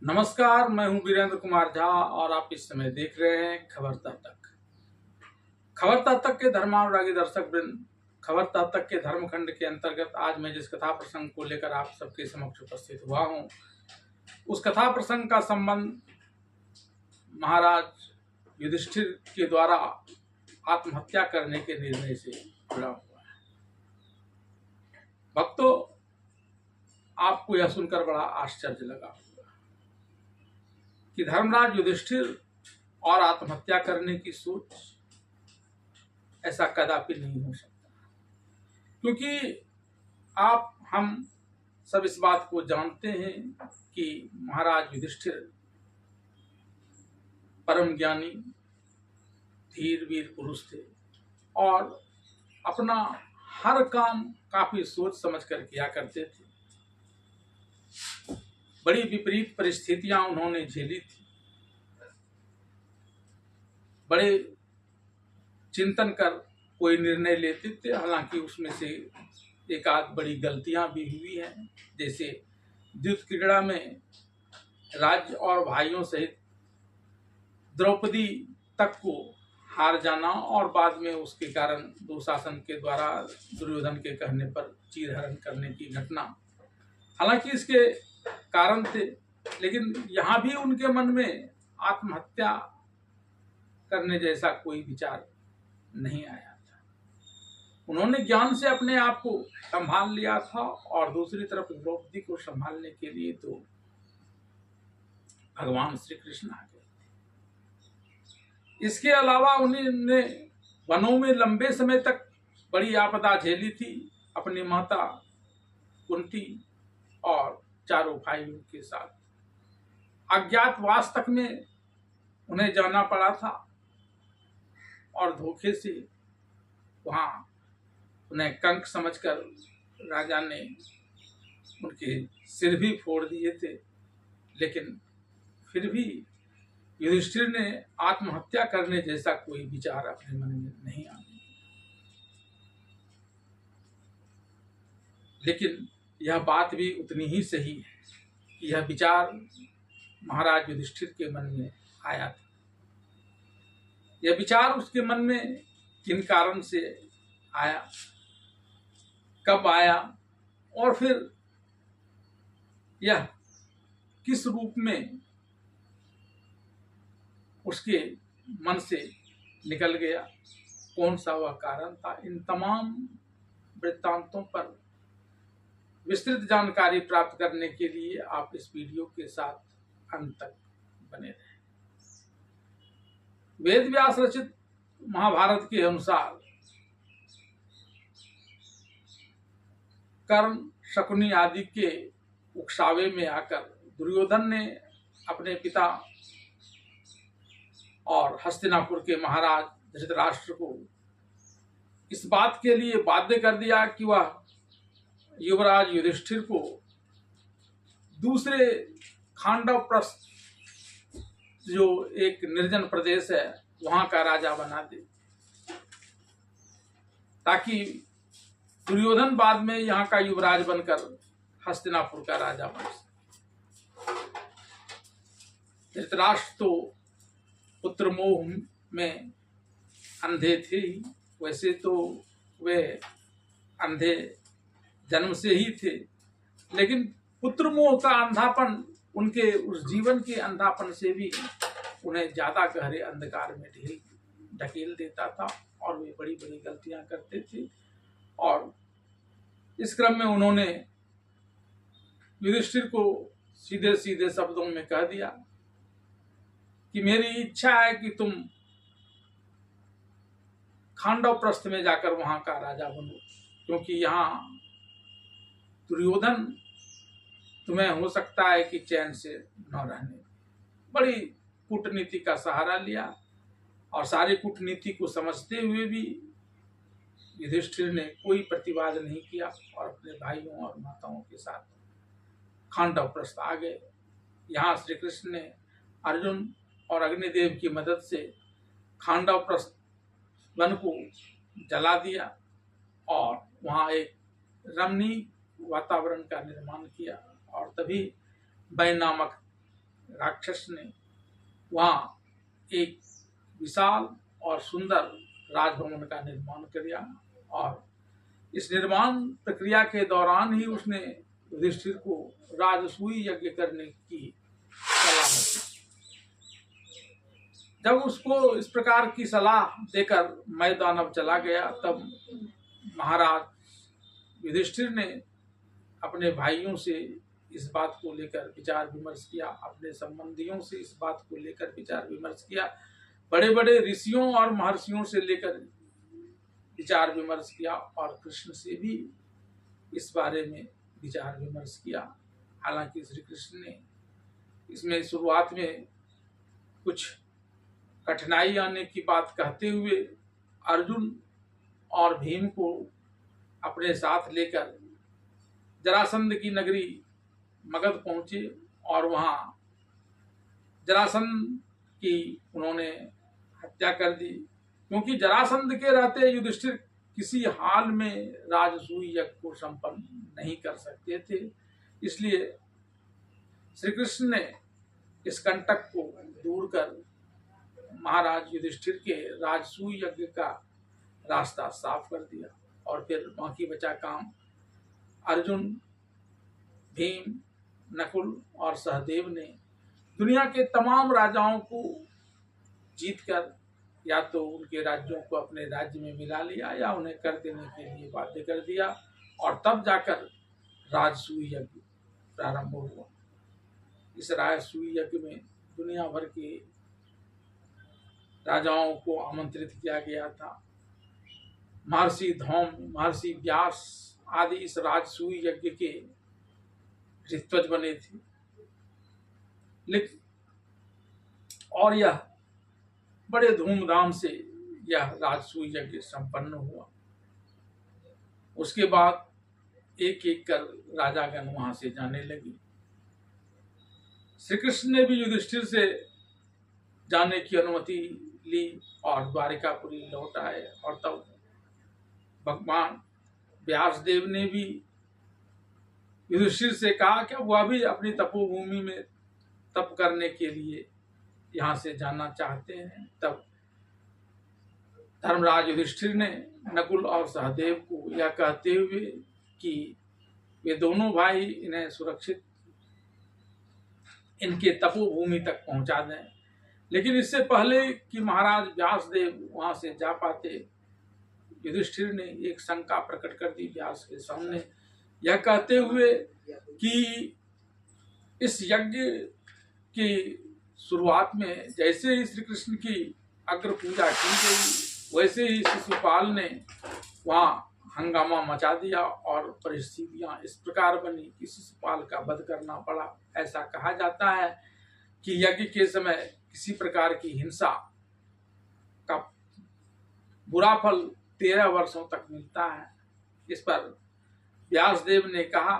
नमस्कार, मैं हूं वीरेंद्र कुमार झा और आप इस समय देख रहे हैं खबर तक। खबर तक के धर्मानुरागी दर्शक वृंद, खबर तक के धर्मखंड के अंतर्गत आज मैं जिस कथा प्रसंग को लेकर आप सबके समक्ष उपस्थित हुआ हूं, उस कथा प्रसंग का संबंध महाराज युधिष्ठिर के द्वारा आत्महत्या करने के निर्णय से जुड़ा हुआ है। भक्तों, आपको यह सुनकर बड़ा आश्चर्य लगा कि धर्मराज युधिष्ठिर और आत्महत्या करने की सोच, ऐसा कदापि नहीं हो सकता, क्योंकि हम सब इस बात को जानते हैं कि महाराज युधिष्ठिर परम ज्ञानी धीर वीर पुरुष थे और अपना हर काम काफी सोच समझ कर किया करते थे। बड़ी विपरीत परिस्थितियां उन्होंने झेली थी, बड़े चिंतन कर कोई निर्णय लेते थे। हालांकि उसमें से एक आध बड़ी गलतियां भी हुई हैं, जैसे युद्ध क्रीड़ा में राज्य और भाइयों सहित द्रौपदी तक को हार जाना और बाद में उसके कारण दुशासन के द्वारा दुर्योधन के कहने पर चीरहरण करने की घटना। हालांकि इसके कारण थे, लेकिन यहाँ भी उनके मन में आत्महत्या करने जैसा कोई विचार नहीं आया था। उन्होंने ज्ञान से अपने आप को संभाल लिया था और दूसरी तरफ द्रौपदी को संभालने के लिए तो भगवान श्री कृष्ण आ गए। इसके अलावा उन्होंने वनों में लंबे समय तक बड़ी आपदा झेली थी, अपनी माता कुंती और चारों भाइयों के साथ अज्ञातवास तक में उन्हें जाना पड़ा था और धोखे से वहां उन्हें कंक समझकर राजा ने उनके सिर भी फोड़ दिए थे। लेकिन फिर भी युधिष्ठिर ने आत्महत्या करने जैसा कोई विचार अपने मन में नहीं आया। लेकिन यह बात भी उतनी ही सही है कि यह विचार महाराज युधिष्ठिर के मन में आया था। यह विचार उसके मन में किन कारण से आया, कब आया और फिर यह किस रूप में उसके मन से निकल गया, कौन सा वह कारण था, इन तमाम वृत्तांतों पर विस्तृत जानकारी प्राप्त करने के लिए आप इस वीडियो के साथ अंत तक बने रहें। वेद व्यास रचित महाभारत के अनुसार कर्ण, शकुनी आदि के उकसावे में आकर दुर्योधन ने अपने पिता और हस्तिनापुर के महाराज धृतराष्ट्र को इस बात के लिए बाध्य कर दिया कि वह युवराज युधिष्ठिर को दूसरे खांडवप्रस्थ, जो एक निर्जन प्रदेश है, वहां का राजा बना दे, ताकि दुर्योधन बाद में यहाँ का युवराज बनकर हस्तिनापुर का राजा बन सके। धृतराष्ट्र तो पुत्र मोह में अंधे थे ही, वैसे तो वे अंधे जन्म से ही थे, लेकिन पुत्र मोह का अंधापन उनके उस जीवन के अंधापन से भी उन्हें ज्यादा गहरे अंधकार में ढकेल देता था और वे बड़ी बड़ी गलतियां करते थे। और इस क्रम में उन्होंने युधिष्ठिर को सीधे सीधे शब्दों में कह दिया कि मेरी इच्छा है कि तुम खांडवप्रस्थ में जाकर वहां का राजा बनो, क्योंकि यहाँ दुर्योधन तुम्हें हो सकता है कि चैन से न रहने। बड़ी कूटनीति का सहारा लिया और सारी कूटनीति को समझते हुए भी युधिष्ठिर ने कोई प्रतिवाद नहीं किया और अपने भाइयों और माताओं के साथ खांडवप्रस्थ आ गए। यहाँ श्री कृष्ण ने अर्जुन और अग्निदेव की मदद से खांडवप्रस्थ वन को जला दिया और वहाँ एक रमणीय वातावरण का निर्माण किया और तभी वै नामक राक्षस ने वहाँ एक विशाल और सुंदर राजभवन का निर्माण किया और इस निर्माण प्रक्रिया के दौरान ही उसने युधिष्ठिर को राजसूय यज्ञ करने की सलाह दी। जब उसको इस प्रकार की सलाह देकर मैं दानव चला गया, तब महाराज युधिष्ठिर ने अपने भाइयों से इस बात को लेकर विचार विमर्श किया, अपने संबंधियों से इस बात को लेकर विचार विमर्श किया, बड़े बड़े ऋषियों और महर्षियों से लेकर विचार विमर्श किया और कृष्ण से भी इस बारे में विचार विमर्श किया। हालांकि श्री कृष्ण ने इसमें शुरुआत में कुछ कठिनाई आने की बात कहते हुए अर्जुन और भीम को अपने साथ लेकर जरासंध की नगरी मगध पहुंचे और वहां जरासंध की उन्होंने हत्या कर दी, क्योंकि जरासंध के रहते युधिष्ठिर किसी हाल में राजसूय यज्ञ को संपन्न नहीं कर सकते थे। इसलिए श्री कृष्ण ने इस कंटक को दूर कर महाराज युधिष्ठिर के राजसूय यज्ञ का रास्ता साफ कर दिया और फिर बाकी बचा काम अर्जुन, भीम, नकुल और सहदेव ने दुनिया के तमाम राजाओं को जीतकर या तो उनके राज्यों को अपने राज्य में मिला लिया या उन्हें कर देने के लिए बाध्य कर दिया और तब जाकर राजसूय यज्ञ प्रारंभ हुआ। इस राजसूय यज्ञ में दुनिया भर के राजाओं को आमंत्रित किया गया था। महर्षि धौम, महर्षि व्यास आदि इस राजसूय यज्ञ के ऋत्विज बने थे। लेकिन और यह बड़े धूमधाम से यह राजसूय यज्ञ संपन्न हुआ। उसके बाद एक एक कर राजागण वहां से जाने लगे। श्री कृष्ण ने भी युधिष्ठिर से जाने की अनुमति ली और द्वारिकापुरी लौट आए और तब भगवान व्यासदेव ने भी युधिष्ठिर से कहा कि वह भी अपनी तपोभूमि में तप करने के लिए यहाँ से जाना चाहते हैं। तब धर्मराज युधिष्ठिर ने नकुल और सहदेव को यह कहते हुए कि वे दोनों भाई इन्हें सुरक्षित इनके तपोभूमि तक पहुंचा दें, लेकिन इससे पहले कि महाराज व्यासदेव वहां से जा पाते, युधिष्ठिर ने एक शंका प्रकट कर दी व्यास के सामने, यह कहते हुए कि इस यज्ञ की शुरुआत में जैसे ही श्री कृष्ण की अग्र पूजा की गई, वैसे ही शिशुपाल ने वहां हंगामा मचा दिया और परिस्थितियां इस प्रकार बनी कि शिशुपाल का वध करना पड़ा। ऐसा कहा जाता है कि यज्ञ के समय किसी प्रकार की हिंसा का बुरा फल 13 वर्षों तक मिलता है। इस पर व्यासदेव ने कहा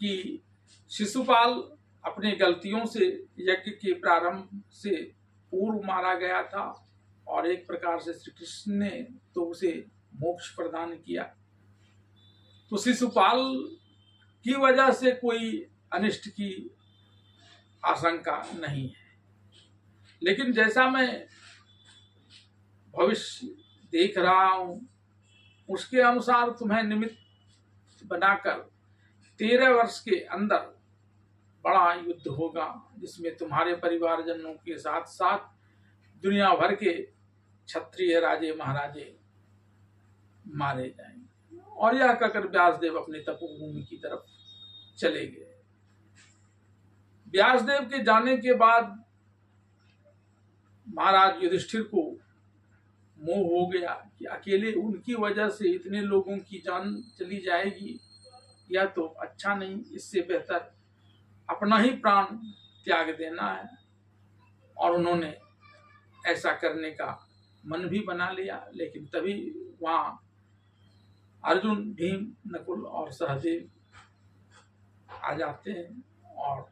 कि शिशुपाल अपनी गलतियों से यज्ञ के प्रारंभ से पूर्व मारा गया था और एक प्रकार से श्री कृष्ण ने तो उसे मोक्ष प्रदान किया, तो शिशुपाल की वजह से कोई अनिष्ट की आशंका नहीं है। लेकिन जैसा मैं भविष्य देख रहा हूं, उसके अनुसार तुम्हें निमित्त बनाकर 13 वर्ष के अंदर बड़ा युद्ध होगा, जिसमें तुम्हारे परिवारजनों के साथ साथ दुनिया भर के क्षत्रिय राजे महाराजे मारे जाएंगे। और यह कहकर व्यासदेव अपनी तपोभूमि की तरफ चले गए। व्यासदेव के जाने के बाद महाराज युधिष्ठिर को मोह हो गया कि अकेले उनकी वजह से इतने लोगों की जान चली जाएगी, यह तो अच्छा नहीं, इससे बेहतर अपना ही प्राण त्याग देना है। और उन्होंने ऐसा करने का मन भी बना लिया। लेकिन तभी वहां अर्जुन, भीम, नकुल और सहदेव आ जाते हैं और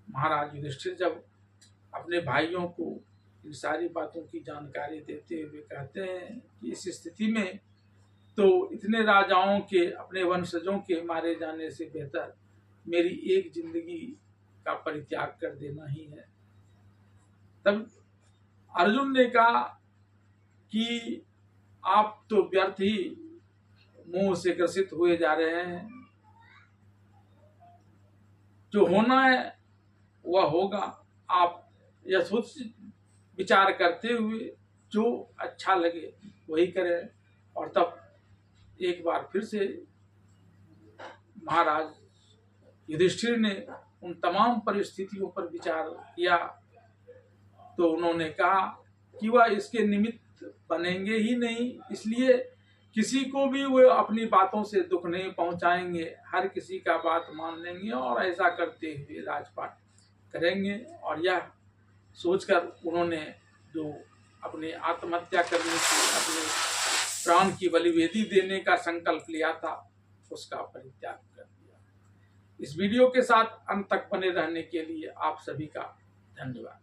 महाराज युधिष्ठिर जब अपने भाइयों को इन सारी बातों की जानकारी देते हुए कहते हैं कि इस स्थिति में तो इतने राजाओं के, अपने वंशजों के मारे जाने से बेहतर मेरी एक जिंदगी का परित्याग कर देना ही है। तब अर्जुन ने कहा कि आप तो व्यर्थ ही मोह से ग्रसित हुए जा रहे हैं, जो होना है वह होगा। आप यथोचित विचार करते हुए जो अच्छा लगे वही करें। और तब एक बार फिर से महाराज युधिष्ठिर ने उन तमाम परिस्थितियों पर विचार किया, तो उन्होंने कहा कि वह इसके निमित्त बनेंगे ही नहीं, इसलिए किसी को भी वो अपनी बातों से दुख नहीं पहुंचाएंगे, हर किसी का बात मान लेंगे और ऐसा करते हुए राजपाट करेंगे। और यह सोचकर उन्होंने जो अपनी आत्महत्या करने की, अपने प्राण की बलिवेदी देने का संकल्प लिया था, उसका परित्याग कर दिया। इस वीडियो के साथ अंत तक बने रहने के लिए आप सभी का धन्यवाद।